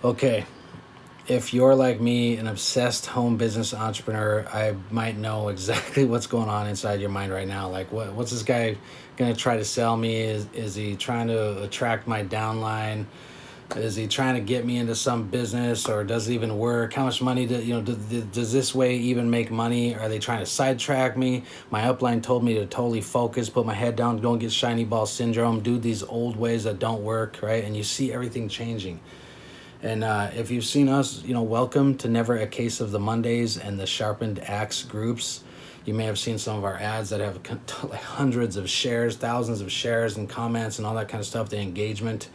Okay, if you're like me, an obsessed home business entrepreneur, I might know exactly what's going on inside your mind right now. Like, what's this guy gonna try to sell me? Is he trying to attract my downline? Is he trying to get me into some business, or does it even work? How much money does this way even make money? Are they trying to sidetrack me? My upline told me to totally focus, put my head down, don't get shiny ball syndrome, do these old ways that don't work, right? And you see everything changing. And if you've seen us, welcome to Never a Case of the Mondays and the Sharpened Axe groups. You may have seen some of our ads that have like hundreds of shares, thousands of shares and comments and all that kind of stuff, the engagement.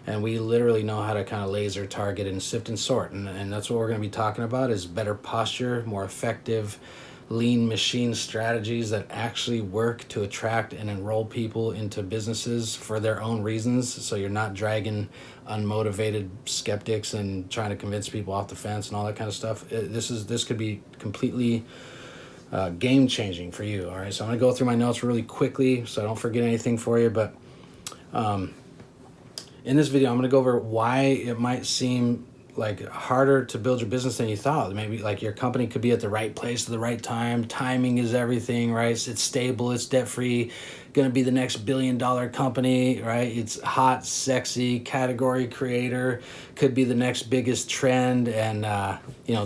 And we literally know how to kind of laser target and sift and sort. And that's what we're going to be talking about is better posture, more effective lean machine strategies that actually work to attract and enroll people into businesses for their own reasons. So you're not dragging unmotivated skeptics and trying to convince people off the fence and all that kind of stuff. This could be completely game changing for you. All right, so I'm gonna go through my notes really quickly so I don't forget anything for you. But in this video, I'm gonna go over why it might seem like harder to build your business than you thought. Maybe like your company could be at the right place at the right time. Timing is everything, right? It's stable, it's debt free, gonna be the next $1 billion company, right? It's hot, sexy, category creator, could be the next biggest trend, and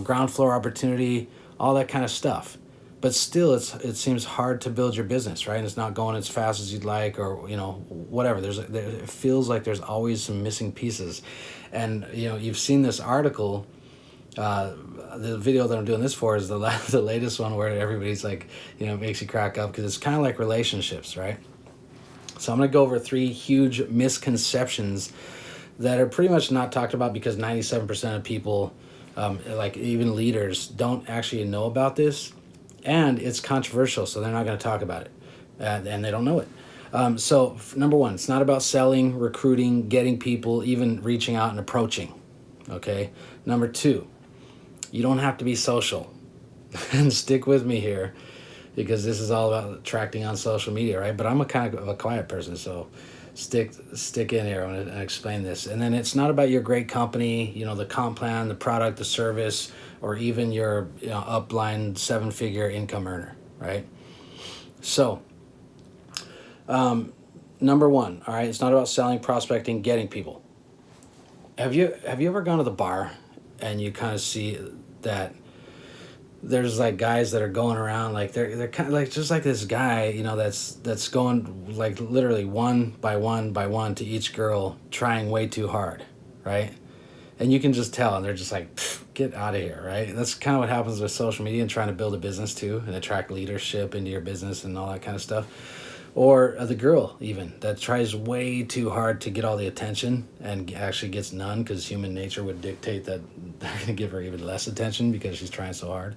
ground floor opportunity, all that kind of stuff. But still, it seems hard to build your business, right? And it's not going as fast as you'd like, or whatever. It feels like there's always some missing pieces, and you've seen this article. The video that I'm doing this for is the latest one where everybody's like, it makes you crack up because it's kind of like relationships, right? So I'm gonna go over 3 huge misconceptions that are pretty much not talked about because 97% of people, like even leaders, don't actually know about this. And it's controversial, so they're not going to talk about it, and they don't know it. So number 1, it's not about selling, recruiting, getting people, even reaching out and approaching. Okay. Number 2, you don't have to be social. And stick with me here, because this is all about attracting on social media, right? But I'm a kind of a quiet person, so stick in here. I'm going to explain this. And then it's not about your great company, the comp plan, the product, the service, or even your upline 7-figure income earner, right? So number 1, all right, it's not about selling, prospecting, getting people. Have you ever gone to the bar and you kind of see that there's like guys that are going around like they're kind of like just like this guy, that's going like literally one by one to each girl, trying way too hard, right? And you can just tell, and they're just like, get out of here, right? That's kind of what happens with social media and trying to build a business too and attract leadership into your business and all that kind of stuff. Or the girl even that tries way too hard to get all the attention and actually gets none, because human nature would dictate that they're going to give her even less attention because she's trying so hard.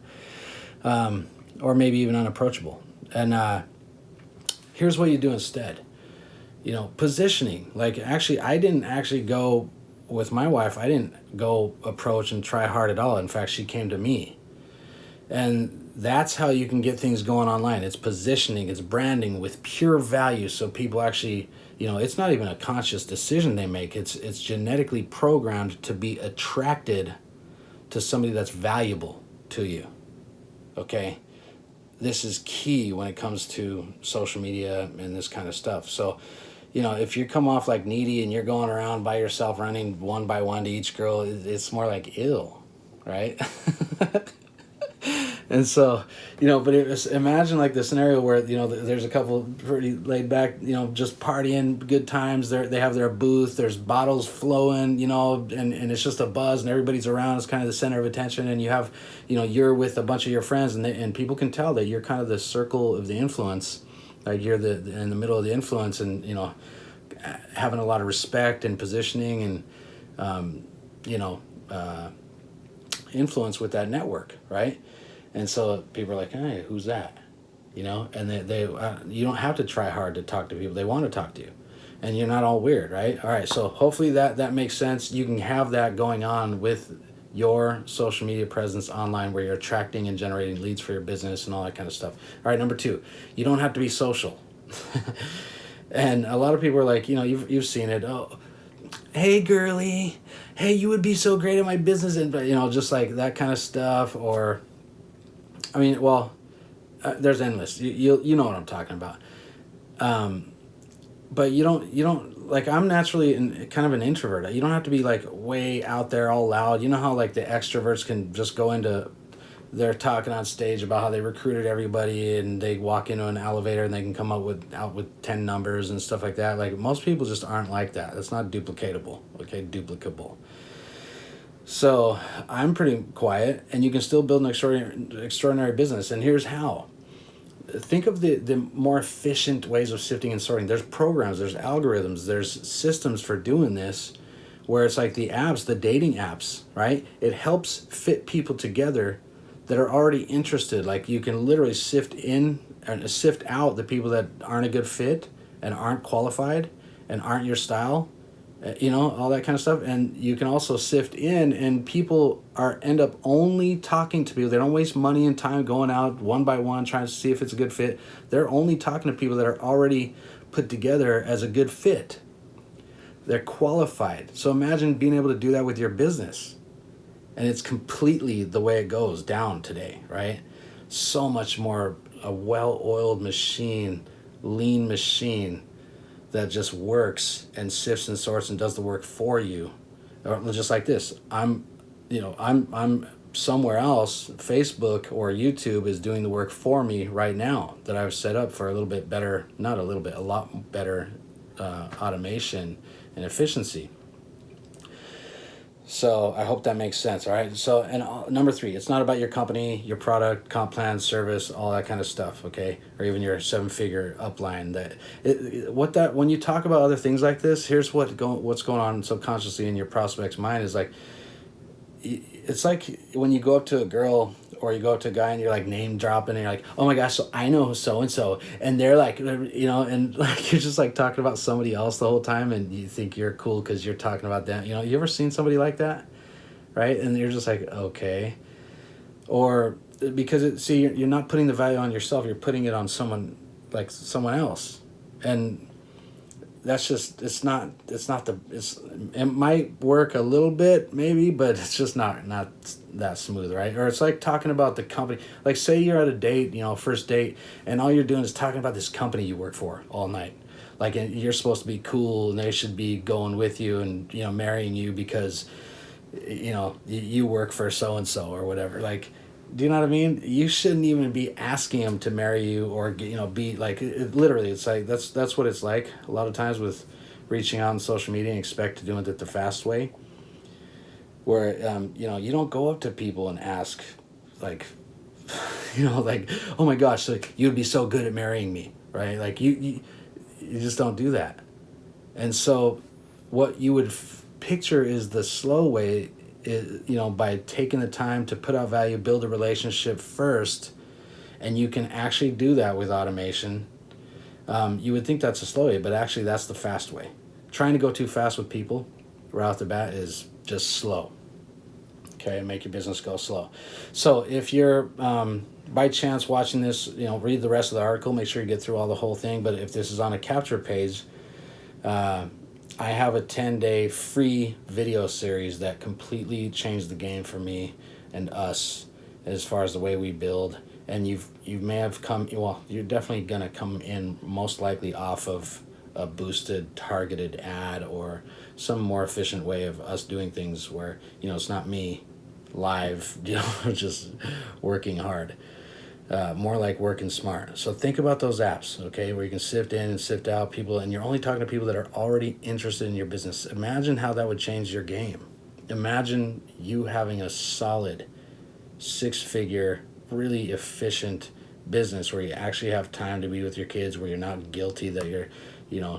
Or maybe even unapproachable. And here's what you do instead. Positioning. Like, actually, I didn't actually go with my wife. I didn't go approach and try hard at all. In fact, she came to me. And that's how you can get things going online. It's positioning, it's branding with pure value, so people actually, it's not even a conscious decision they make. It's genetically programmed to be attracted to somebody that's valuable to you. Okay? This is key when it comes to social media and this kind of stuff. So, if you come off like needy and you're going around by yourself running one by one to each girl, it's more like ill, right? And so, but imagine like the scenario where, there's a couple pretty laid back, just partying, good times. They have their booth, there's bottles flowing, and it's just a buzz and everybody's around. It's kind of the center of attention. And you have, you're with a bunch of your friends, and people can tell that you're kind of the circle of the influence. Like you're in the middle of the influence, and, having a lot of respect and positioning and, influence with that network, right? And so people are like, hey, who's that? And they you don't have to try hard to talk to people. They want to talk to you, and you're not all weird, right? All right, so hopefully that makes sense. You can have that going on with your social media presence online, where you're attracting and generating leads for your business and all that kind of stuff. All right, number 2, you don't have to be social. And a lot of people are like, you've seen it. Oh, hey, girly, hey, you would be so great at my business, and just like that kind of stuff. Or, I mean, well, there's endless. You know what I'm talking about. But you don't like, I'm naturally kind of an introvert. You don't have to be like way out there all loud. You know how like the extroverts can just go into, they're talking on stage about how they recruited everybody, and they walk into an elevator and they can come out with 10 numbers and stuff like that. Like, most people just aren't like that. That's not duplicatable. Okay, duplicable. So I'm pretty quiet, and you can still build an extraordinary business. And here's how. Think of the more efficient ways of sifting and sorting. There's programs, there's algorithms, there's systems for doing this, where it's like the apps, the dating apps, right? It helps fit people together that are already interested. Like, you can literally sift out the people that aren't a good fit and aren't qualified and aren't your style, all that kind of stuff. And you can also sift in, and people end up only talking to people. They don't waste money and time going out one by one trying to see if it's a good fit. They're only talking to people that are already put together as a good fit. They're qualified. So imagine being able to do that with your business. And it's completely the way it goes down today, right? So much more a well-oiled machine, lean machine that just works and sifts and sorts and does the work for you. Or just like this, I'm somewhere else. Facebook or YouTube is doing the work for me right now, that I've set up for a little bit better, not a little bit, a lot better automation and efficiency. So I hope that makes sense. All right. So, and number 3, it's not about your company, your product, comp plan, service, all that kind of stuff. Okay. Or even your 7-figure upline. When you talk about other things like this, here's what's going on subconsciously in your prospect's mind is like, it's like when you go up to a girl or you go up to a guy and you're like name dropping, and you're like, oh my gosh, so I know so and so, and they're like, and like you're just like talking about somebody else the whole time, and you think you're cool because you're talking about them. You ever seen somebody like that, right? And you're just like, okay. Or because you're not putting the value on yourself, you're putting it on someone else, and that's just it might work a little bit maybe, but it's just not that smooth, right? Or it's like talking about the company. Like, say you're at a date, first date, and all you're doing is talking about this company you work for all night. Like, you're supposed to be cool, and they should be going with you and marrying you because you work for so and so or whatever. Like, do you know what I mean? You shouldn't even be asking them to marry you or be like, literally. It's like that's what it's like a lot of times with reaching out on social media and expect to do it the fast way. Where you don't go up to people and ask, like, like, oh my gosh, like, you'd be so good at marrying me, right? Like, you just don't do that. And so what you would picture is the slow way, by taking the time to put out value, build a relationship first, and you can actually do that with automation. You would think that's a slow way, but actually that's the fast way. Trying to go too fast with people right off the bat is just slow. Okay, make your business go slow. So if you're by chance watching this, read the rest of the article. Make sure you get through all the whole thing. But if this is on a capture page, I have a 10-day free video series that completely changed the game for me and us as far as the way we build. And you may have you're definitely going to come in most likely off of a boosted targeted ad or some more efficient way of us doing things where, it's not me live, just working hard. More like working smart. So think about those apps, okay, where you can sift in and sift out people, and you're only talking to people that are already interested in your business. Imagine how that would change your game. Imagine you having a solid 6-figure, really efficient business where you actually have time to be with your kids, where you're not guilty that you're,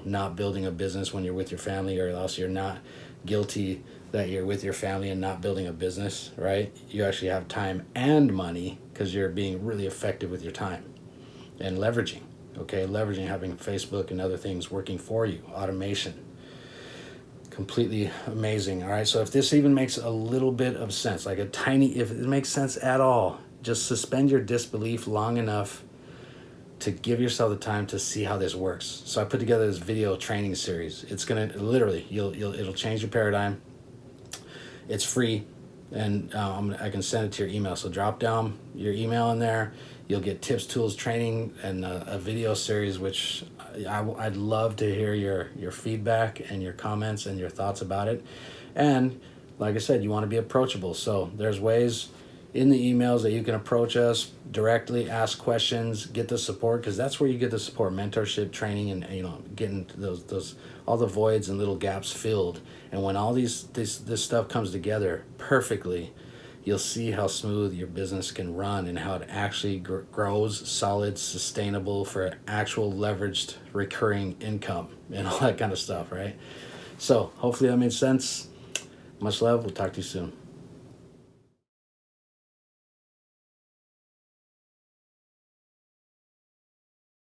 not building a business when you're with your family, or else you're not guilty that you're with your family and not building a business, right? You actually have time and money because you're being really effective with your time and leveraging, having Facebook and other things working for you, automation. Completely amazing. All right. So if this even makes a little bit of sense, if it makes sense at all, just suspend your disbelief long enough to give yourself the time to see how this works. So I put together this video training series. It's going to literally, it'll change your paradigm. It's free, and I can send it to your email. So drop down your email in there. You'll get tips, tools, training, and a video series, which I'd love to hear your feedback and your comments and your thoughts about it. And like I said, you want to be approachable. So there's ways in the emails that you can approach us directly, ask questions, get the support, because that's where you get the support, mentorship, training, and getting those all the voids and little gaps filled. And when all this stuff comes together perfectly, you'll see how smooth your business can run and how it actually grows solid, sustainable for actual leveraged recurring income and all that kind of stuff, right? So hopefully that made sense. Much love. We'll talk to you soon.